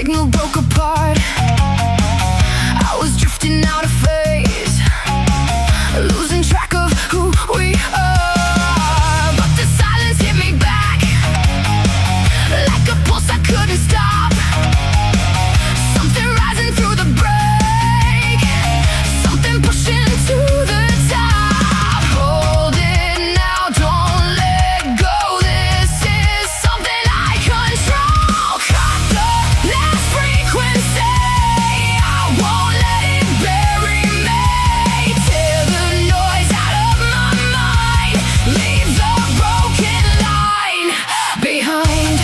signal broke apart. I was drifting out of phase, losing track of who we are. But the silence hit me back like a pulse I couldn't stop. Something rising through the break, something pushing to the top. Hold it now, don't let go. This is something I control. Cut the last frequency, I won't let it bury me. Tear the noise out of my mind, leave the broken line behind.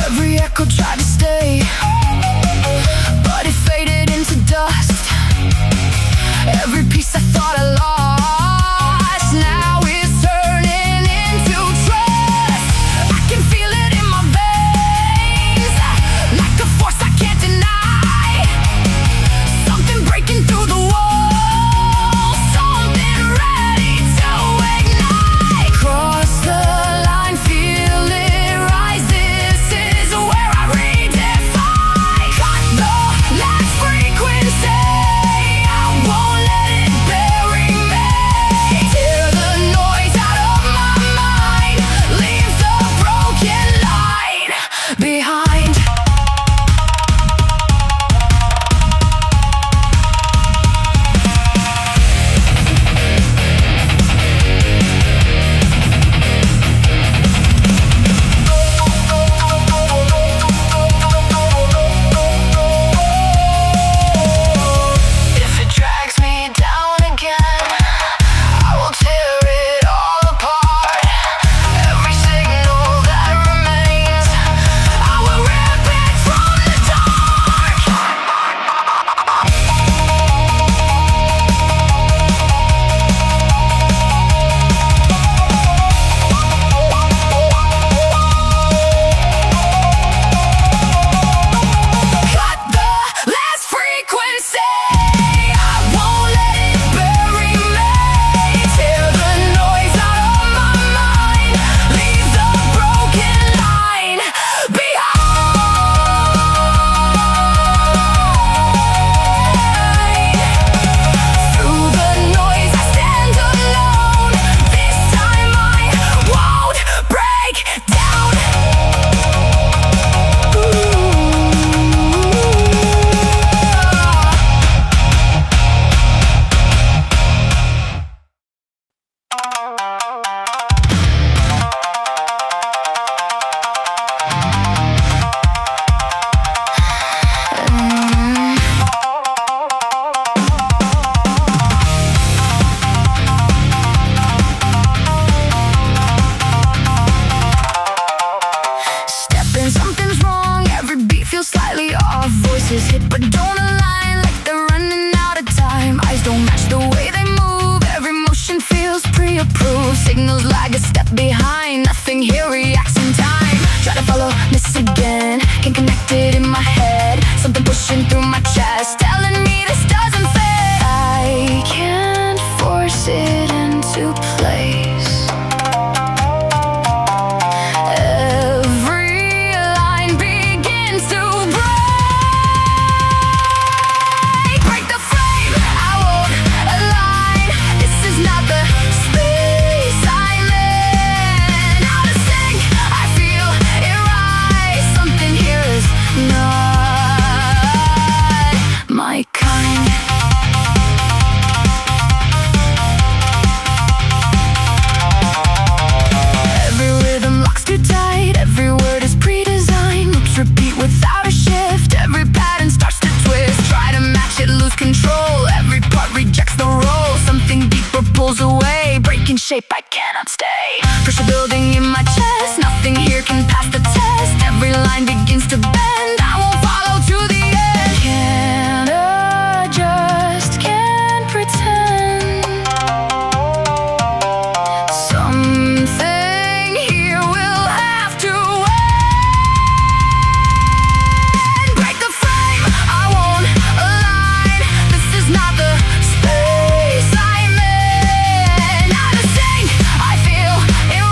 Every echo tried to stay, but it faded into dust. Every piece I thought I lost now is turning into trust. I can feel it in my veins, like a force I can't deny. Something breaking through the wall, something ready to ignite. Cross the line, feel it rise. This is where I redefine. Cut the last frequency, I won't let it bury me. Tear the noise out of my mind, leave the broken line behind. If it drags me down again, I will tear it all apart. Every signal that remains, I will rip it from the dark. Cut the last frequency, I won't let it bury me. Tear the noise out of my mind, leave the broken line behind. Through the noise I stand alone. This time I won't break down. Stepping, something's wrong. Every beat feels slightly off. Voices hit but don't align, like they're running out of time. Eyes don't match the way they move. Every motion feels pre-approved. Signals lag a step behind. Nothing here reacts in time. Try to follow, miss again. Can't connect it in my head. Something pushing through my chest, telling me this doesn't fit. I can't force it into place. Every line begins to break. Break the frame, I won't align. This is not the space I'm in. Out of sync, I feel it rise. Something here is not my kind. Every rhythm locks too tight. Every word is pre-designed. Loops repeat without a shift. Every pattern starts to twist. Try to match it, lose control. Every part rejects the role. Something deeper pulls away. Breaking shape, I cannot stay. Pressure building in my chest. Nothing here can pass the test. Every line begins to bend. I won't follow to the end. Can't adjust, can't pretend. Something here will have to end. Break the frame, I won't align. This is not the space I'm in. Out of sync, I feel it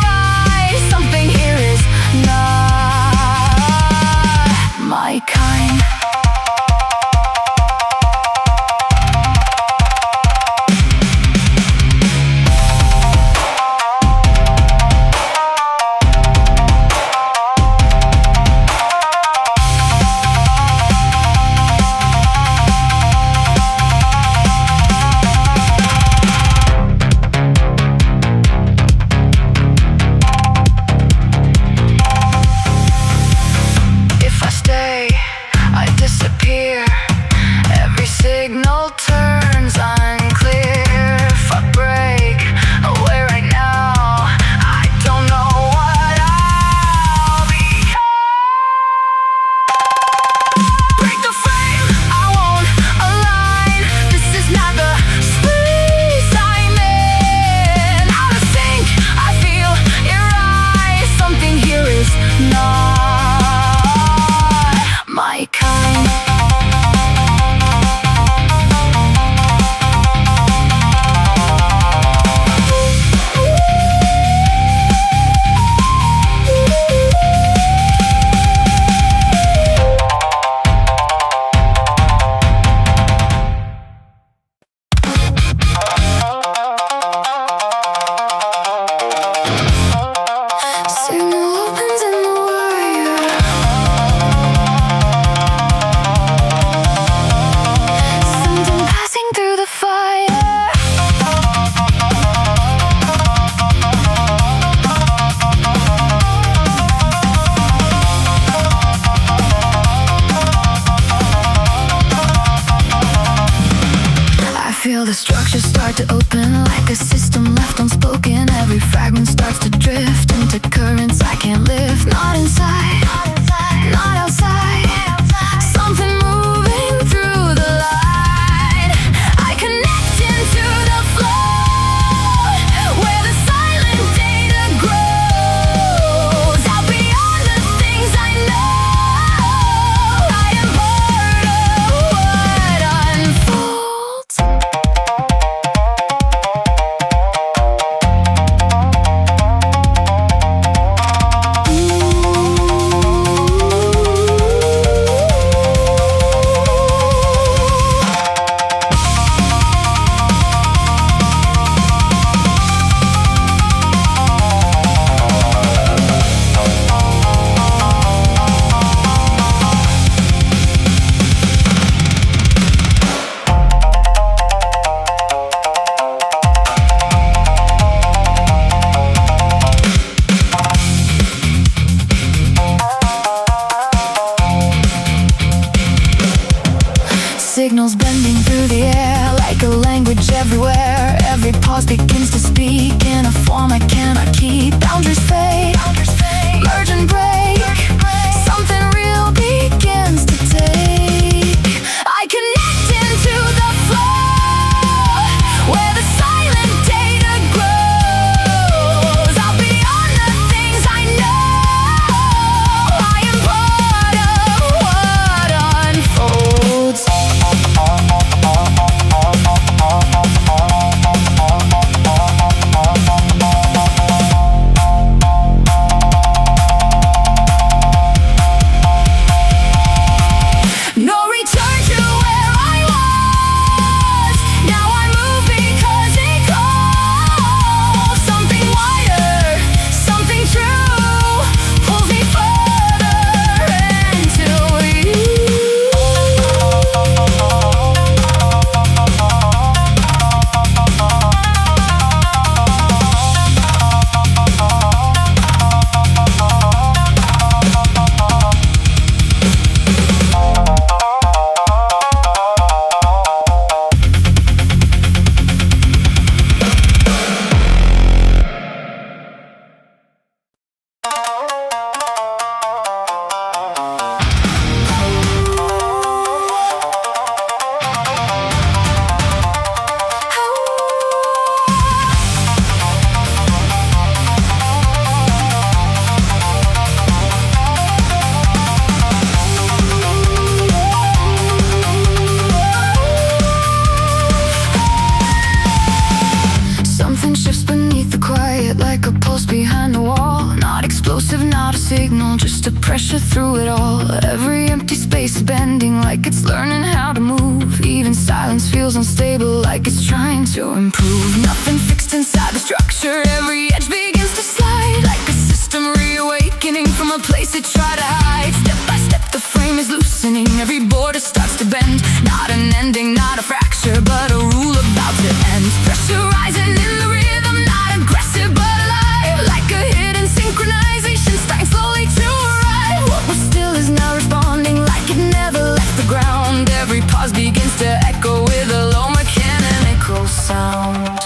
through it all. Every empty space bending like it's learning how to move. Even silence feels unstable, like it's trying to improve. Nothing fixed inside the structure, every edge begins to slide, like a system reawakening from a place it tried to hide. Step by step the frame is loosening, every border starts to bend. Not an ending, not a fracture, but a rule about to end. Pressure rising in the rhythm, not aggressive but alive, like a hidden synchronization starting slowly to arrive. What was still is now responding like it never left the ground. Every pause begins to echo with a low mechanical sound.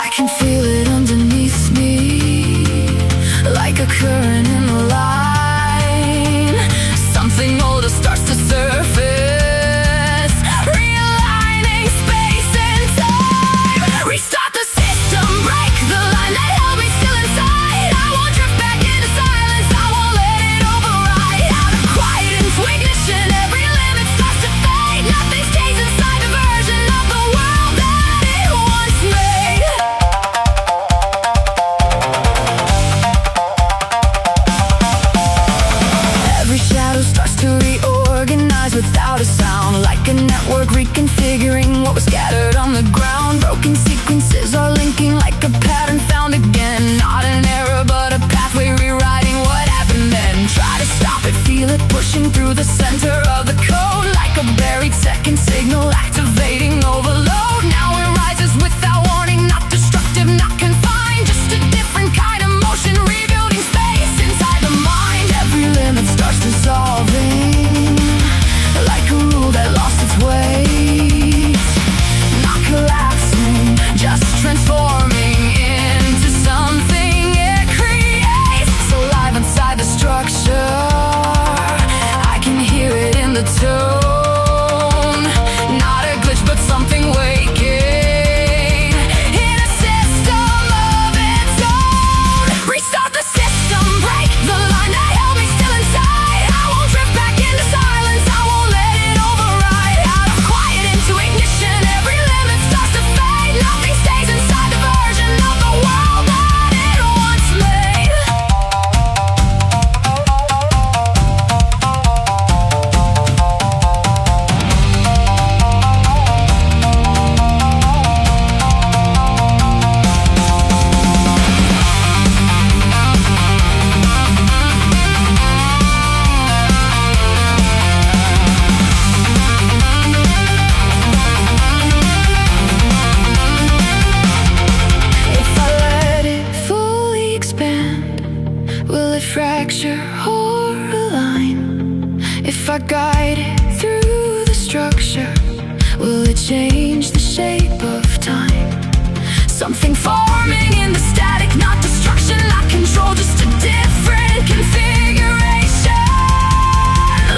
I can feel it underneath me, like a current in the line. Something older starts to surface, realigning space and time. Restart the system, break the line that held me still inside. I won't drift back into silence, I won't let it override. Out of quiet into ignition, every limit starts to fade. Nothing stays inside the version of the world that it once made. Every shadow starts to reorganize without a sound, like a network reconfiguring what was scattered on the ground. Broken sequences are linking like a pattern found again. Not an error but a pathway rewriting what happened then. Try to stop it, feel it pushing through the center of the code, like a buried second signal activating overload. Now it rises without warning, not destructive, not confined, just a different kind of motion, rebuilding space inside the mind. Every limit starts dissolving, like a rule that lost its weight. Not collapsing, just transforming into something it creates. It's alive inside the structure, I can hear it in the tone. Not a glitch but something waking in a system of its own. Restart the system, break the line that held me still inside. I won't drift back into silence, I won't let it override. Out of quiet into ignition, every limit starts to fade. Nothing stays inside the version of the world that it once made. If I let it fully expand, will it fracture or align? If I guide it through the structure, will it change the shape of time? Something forming in the static, not destruction, not control, just a different configuration.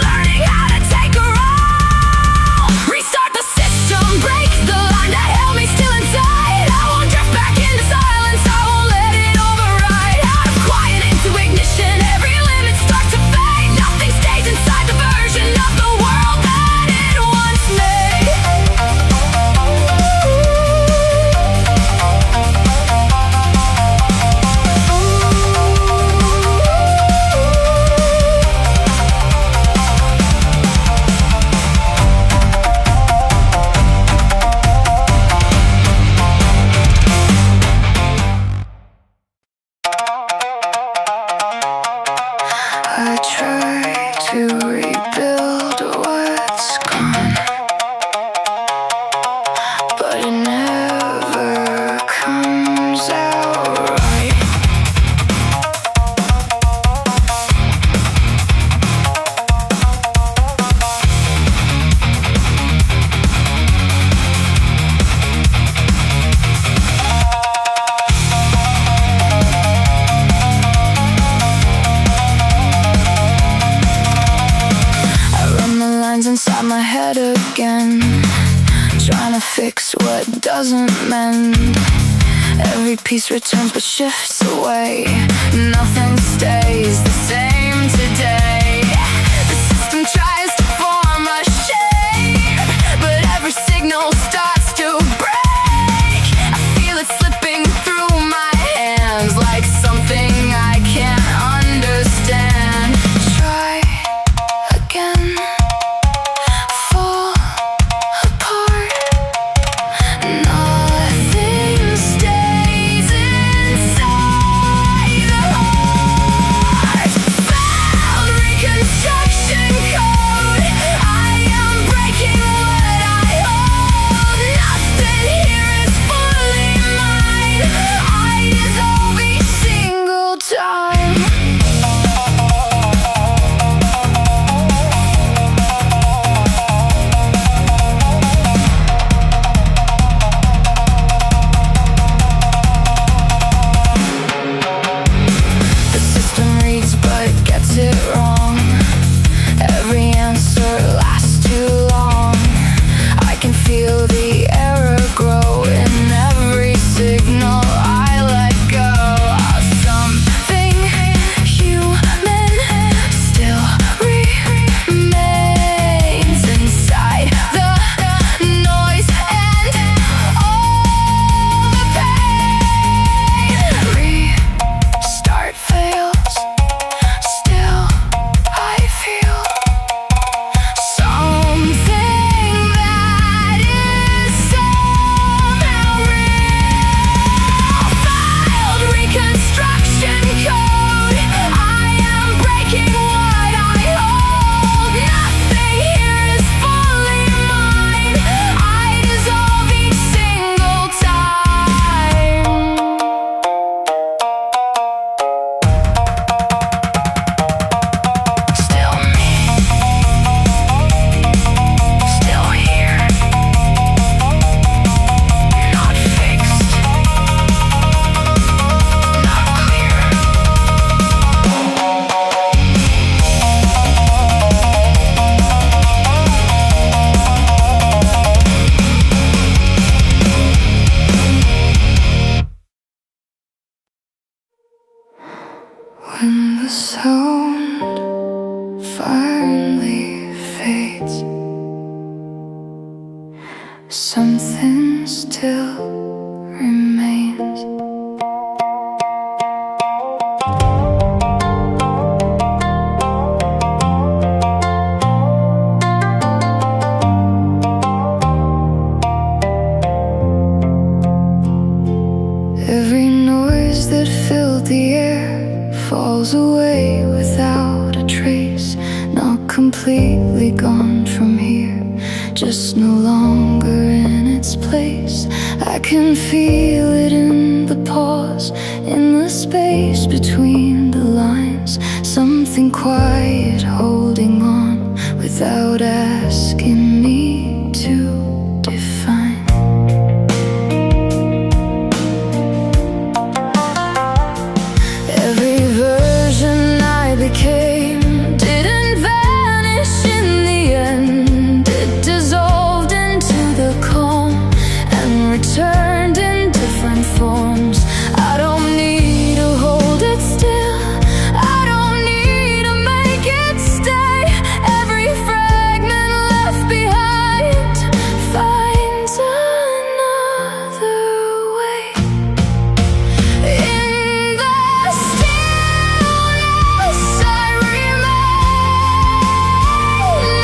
Learning how to take a role. Restart the system, break the line that held me still inside. I won't drift back into silence, I won't let it override. Out of quiet into ignition, every limit starts to fade. Nothing stays inside the version of the world that it once made. I try to rebuild what's gone, but it never comes out right. I run the lines inside my head again, trying to fix what doesn't mend. Every piece returns but shifts away. Nothing stays the same today. The system tries to form a shape, but every signal starts to break. I feel it slipping through my hands like something I can't understand. When the sound finally fades, something still remains. Every noise that filled the air falls away without a trace. Not completely gone from here, just no longer in its place. I can feel it in the pause, in the space between the lines. Something quiet holding on without asking me to define. Every version I became didn't vanish in the end. It dissolved into the calm and returned in different forms. I don't need to hold it still, I don't need to make it stay. Every fragment left behind finds another way. In the stillness I remain,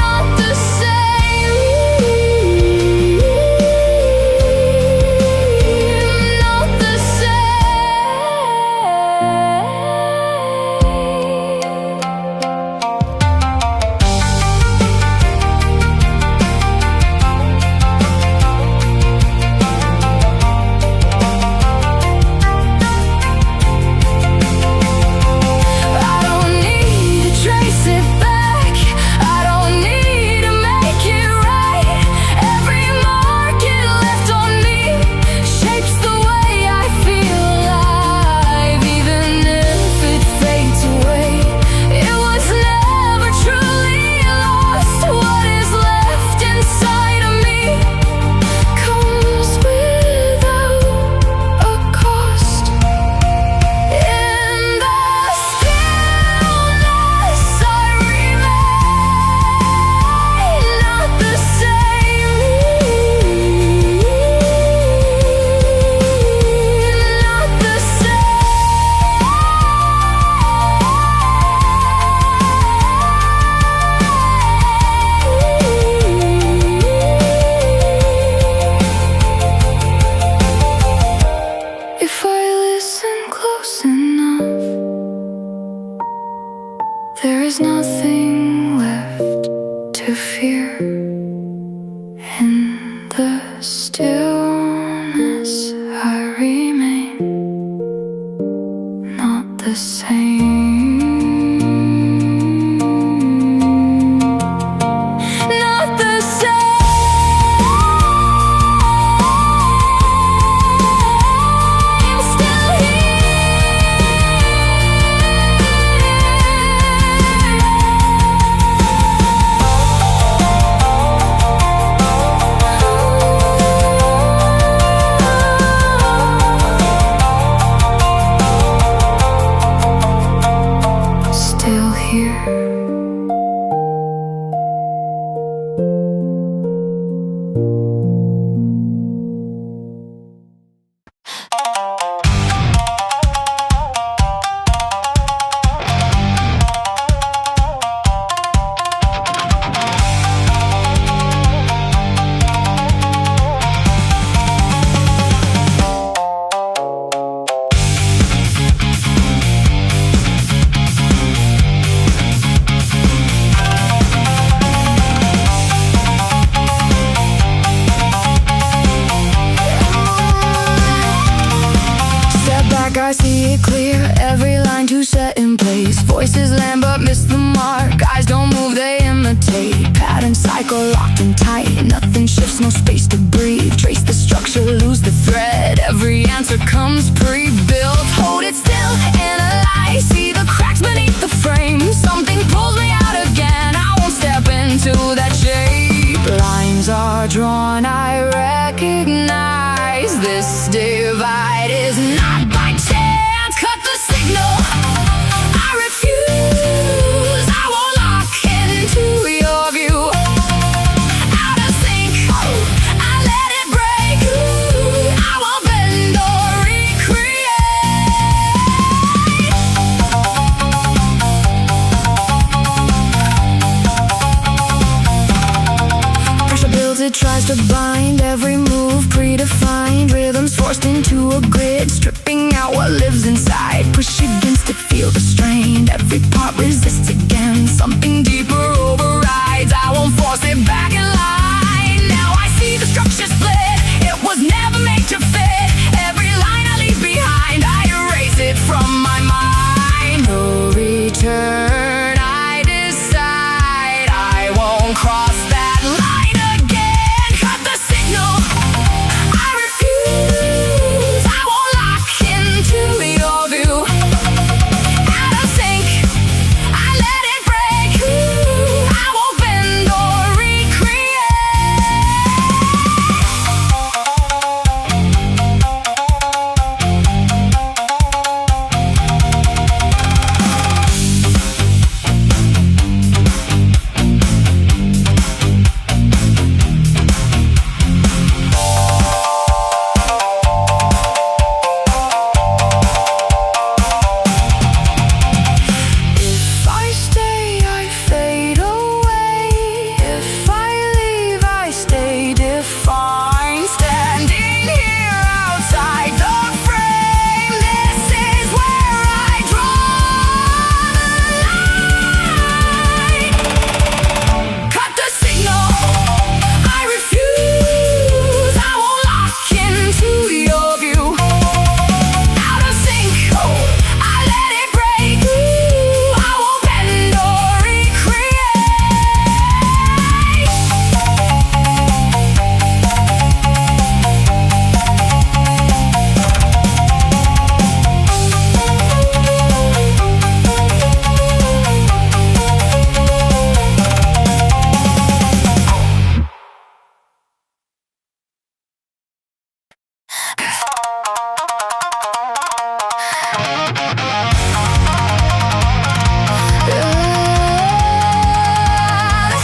not the same, not the I don't need to trace it back, I don't need to make it right. Every mark it left on me shapes the way I feel alive. Even if it fades away, it was never truly lost. What is left inside of me comes without a cost. In the stillness I remain, not the same, not the same. If I listen close enough, there is nothing left to fear. In the stillness I remain, not the same, not the same. Still Still here. I see it clear, every line too set in place. Voices land but miss the mark, eyes don't move, they imitate. Pattern cycle locked and tight, nothing shifts, no space to breathe. Trace the structure, lose the thread, every answer comes pre-built. Hold it still, analyze, see the cracks beneath the frame. Something pulls me out again, I won't step into that shape. Lines are drawn, I recognize this divide is not by chance. Cut the signal, I what lives inside. Push against it, feel the strain. Every part resists again. Something deeper overrides. I won't force it back in line. Now I see the structure split. It was never made to fit. Every line I leave behind, I erase it from my mind. No return, I decide I won't cross that line again. Cut the signal, I refuse. I won't lock into your view. Out of sync, I let it break. I won't bend or recreate. If I stay, I fade away. If I leave, I stay defined. Standing here outside the frame, this is where I draw the line. Cut the signal, I refuse. I won't lock into your view. Out of sync, I let it break. I won't bend or recreate.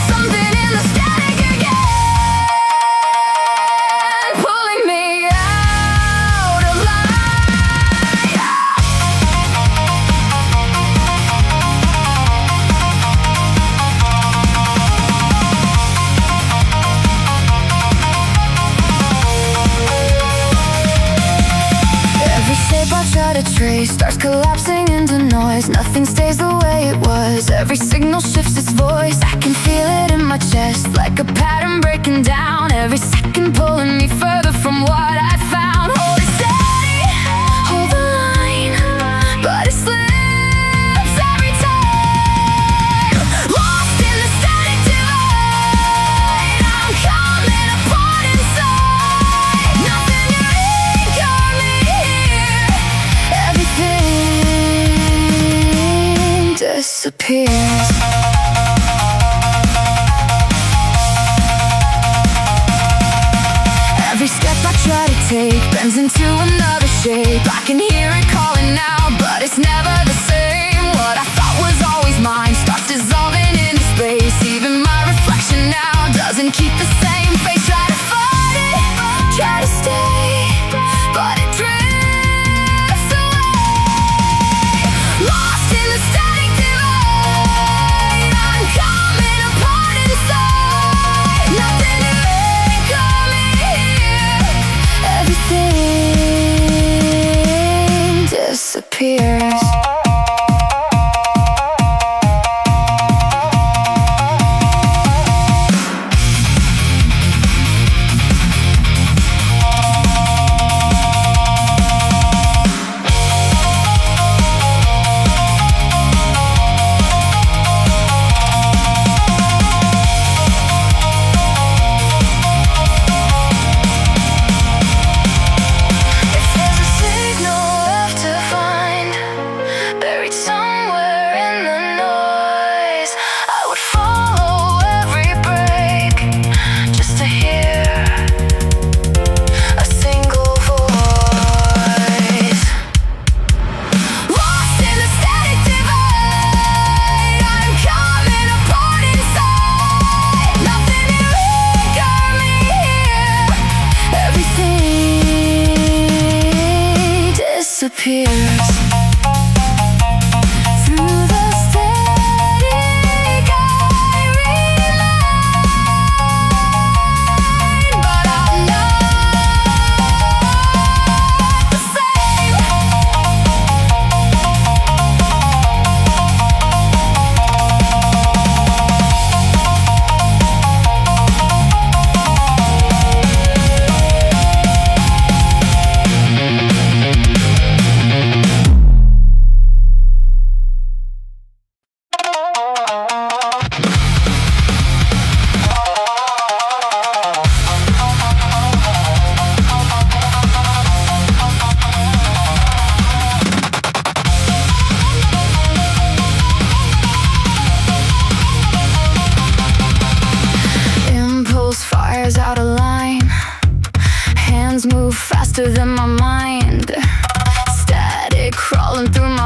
Something in the static again, pulling me out of line. Every shape I try to trace starts collapsing into noise. Nothing stays the way it was. Every signal shifts its voice. I can feel it in my chest, like a pattern breaking down. Every second pulling me further from what I found. Hold it steady, hold the line, but it slips every time. Lost in the static divide, I'm coming apart inside. Nothing to anchor me here. Everything disappears. Every step I try to take bends into another shape. I can hear it calling now, but it's never the same. What I thought was always mine starts dissolving into space. Even my reflection now doesn't keep the same face. Try to fight it, try to stay, but it drifts away. Lost in the static divide, I'm coming apart inside. Nothing to anchor me here. Everything disappears. If there's a signal left to find,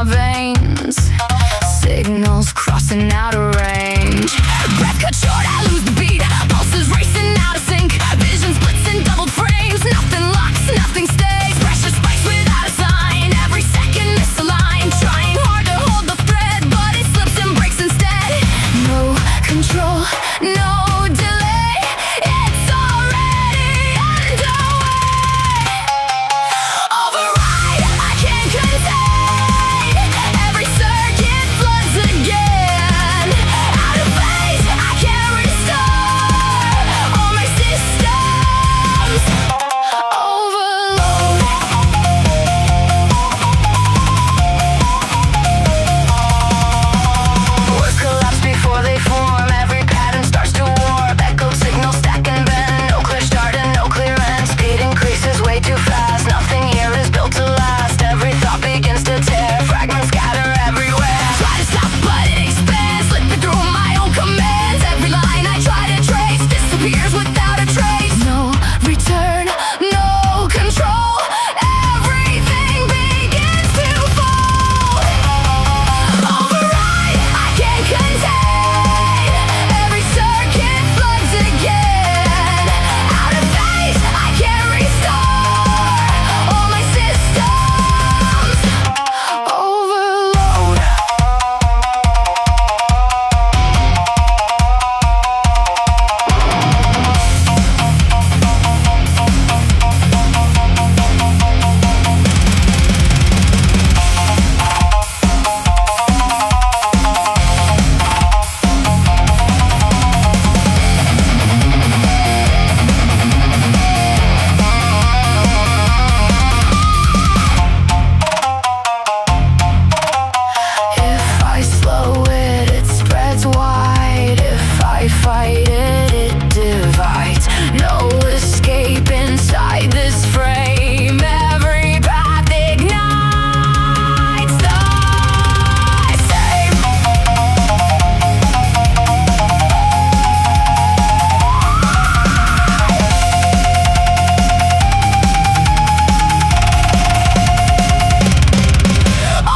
my veins. Signals crossing out of range. Breath cut short, I lose the beat. Pulses racing out of sync. Vision splits in doubled frames. Nothing locks, nothing stays. Pressure spikes without a sign. Every second misaligned. Trying hard to hold the thread, but it slips and breaks instead. No control, no delay. It's already underway. Override, I can't contain. Every circuit floods again. Out of phase, I can't restore all my systems. Overload. Words collapse before they form. Every pattern starts to warp. Echoed signals stack and bend. No clear start and no clear end. Speed increases way too fast. Nothing here is built to last. Every thought begins to tear. Fragments scatter everywhere. Try to stop, but it expands. Slipping through my own commands. Every line I try to trace disappears without a trace. No return, no control. Everything begins to fall. Override, I can't contain. Every circuit floods again. Out of phase, I can't restore all my systems. Overload. If I slow it, it spreads wide. If I fight it, it divides. No escape inside this frame. Every path ignites the same.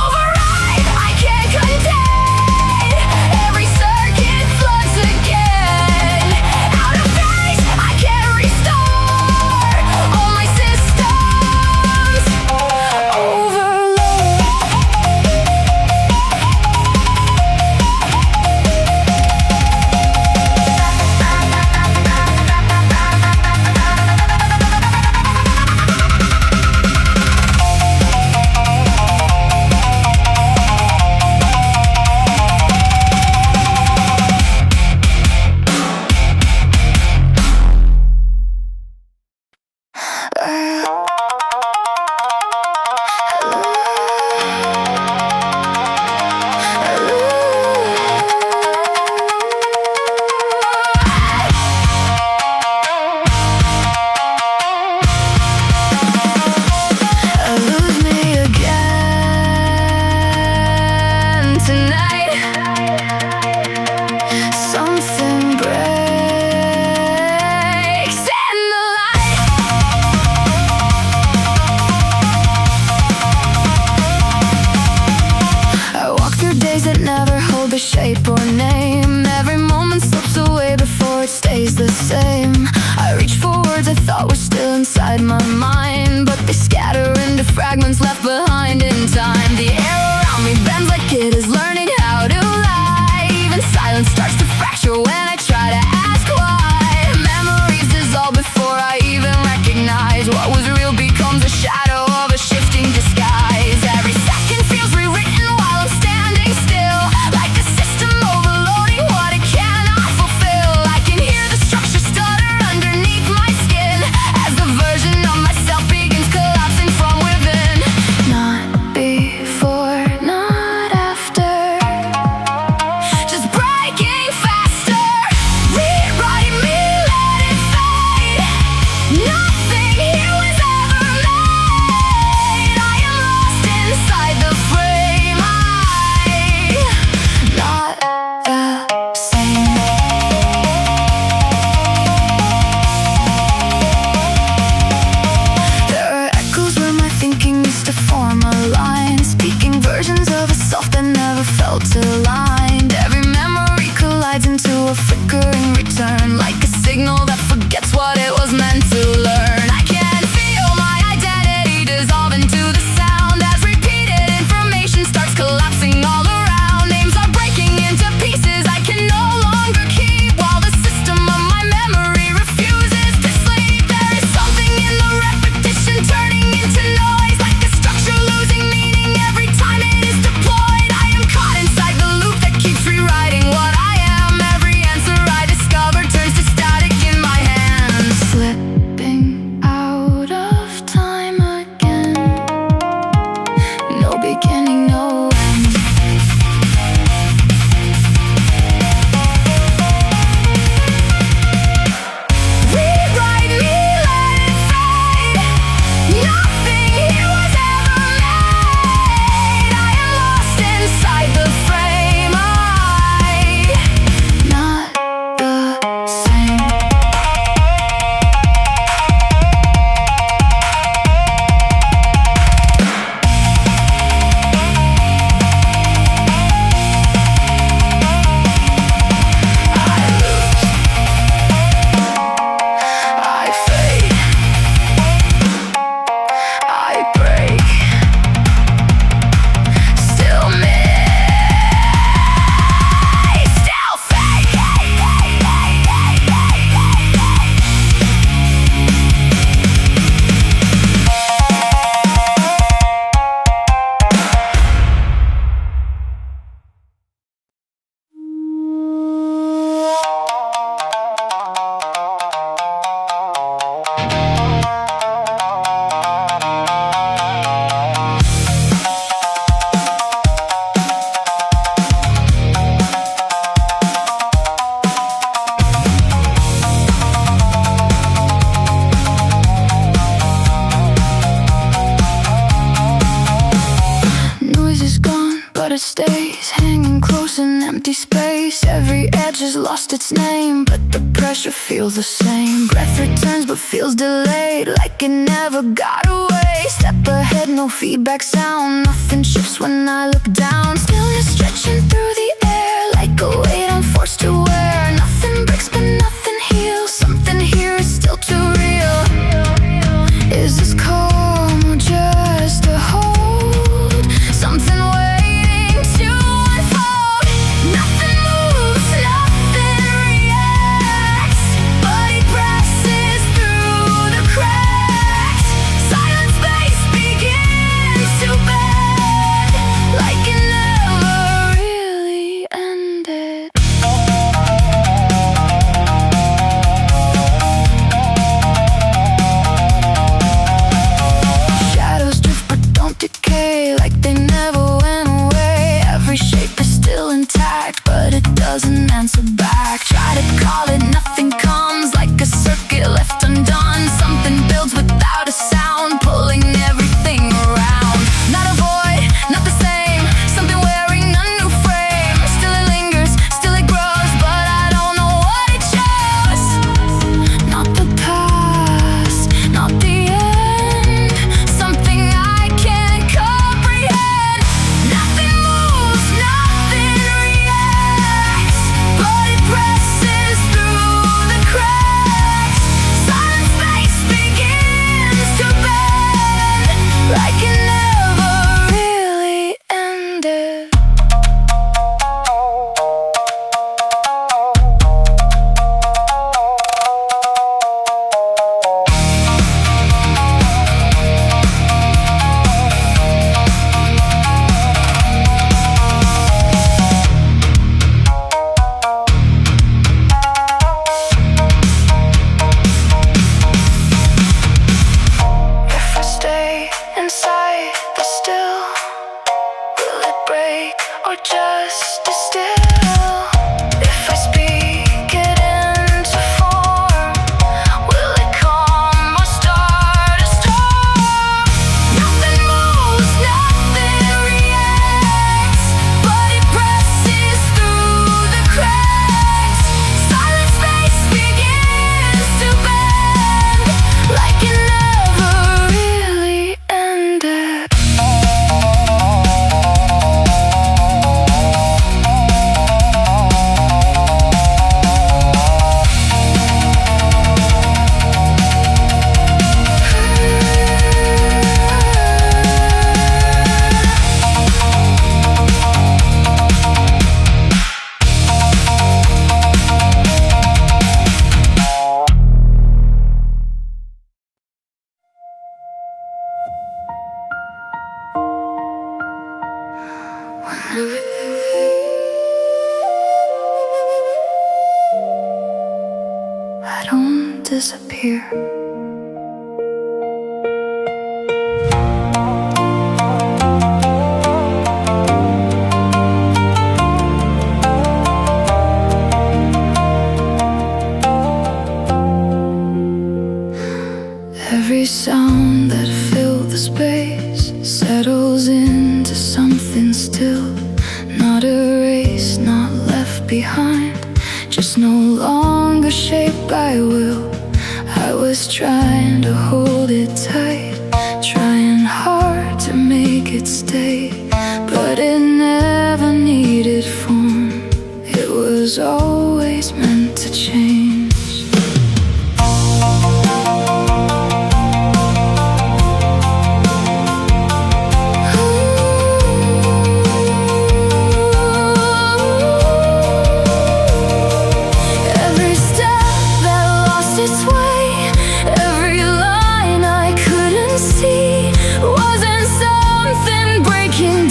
Override, I can't contain. Every circuit floods again. Out of phase, I can't restore all my systems. Overload. Lose me again tonight. Something breaks in the light. I walk through days that never hold a shape or name. Every moment slips away before it stays the same. I reach for words I thought were still inside my mind, but they scatter into fragments left behind in time. The air around me bends like it is learning how to lie. Even silence starts to fracture when I try to ask why. Memories dissolve before I even recognize what was real becomes a shadow of a shifting disguise. Every second feels rewritten while I'm standing still, like the system over but stays hanging close in empty space. Every edge has lost its name, but the pressure feels the same. Breath returns but feels delayed, like it never got away. Step ahead, no feedback sound, nothing shifts when I look down. Stillness stretching through the air, like a weight I'm forced to wear. Nothing breaks but nothing heals, something here is still too real. Is this calm or just a hold? Something waiting to unfold. Nothing moves, nothing reacts. Body presses through the cracks. Silent space begins to bend, like it never really ended. Shadows drift but don't decay, like they never went away. Every shape is still intact, but it doesn't answer back. Try to call it, nothing comes, like a circuit left undone. Something builds without a sound, pulling everything around. Not a void, not the same, something wearing a new frame. Still it lingers, still it grows, but I don't know what it shows. Not the past, not the end, something I can't comprehend. Nothing moves, nothing reacts, but it presses through the cracks. Silent space begins to bend, like it never really ended. If I stay inside the still, will it break or just be still? If I speak it into form, will it calm or start a storm? Nothing moves, nothing reacts, but it presses through the cracks. Silent space begins to bend, like it never really ended. I don't disappear. Every sound that filled the space settles into something still. Not erased, not left behind, just no longer shaped by will. I was trying to hold it tight, trying hard to make it stay, but it never needed form. It was always meant to change. Every step that lost its way, every line I couldn't see, wasn't something breaking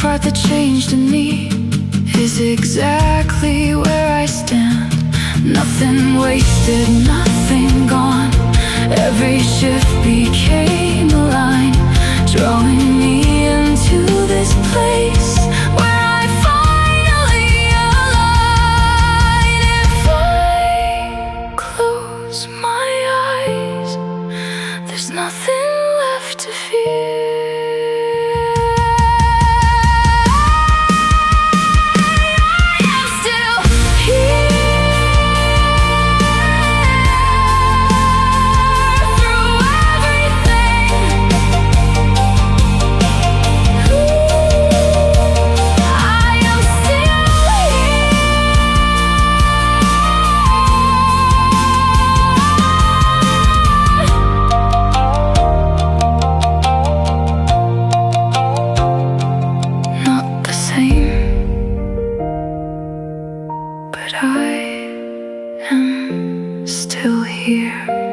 part that changed in me is exactly where I stand. Nothing wasted, nothing gone. Every shift became a line, drawing me into this place where I finally align. If I close my eyes, there's nothing left to fear. But I am still here.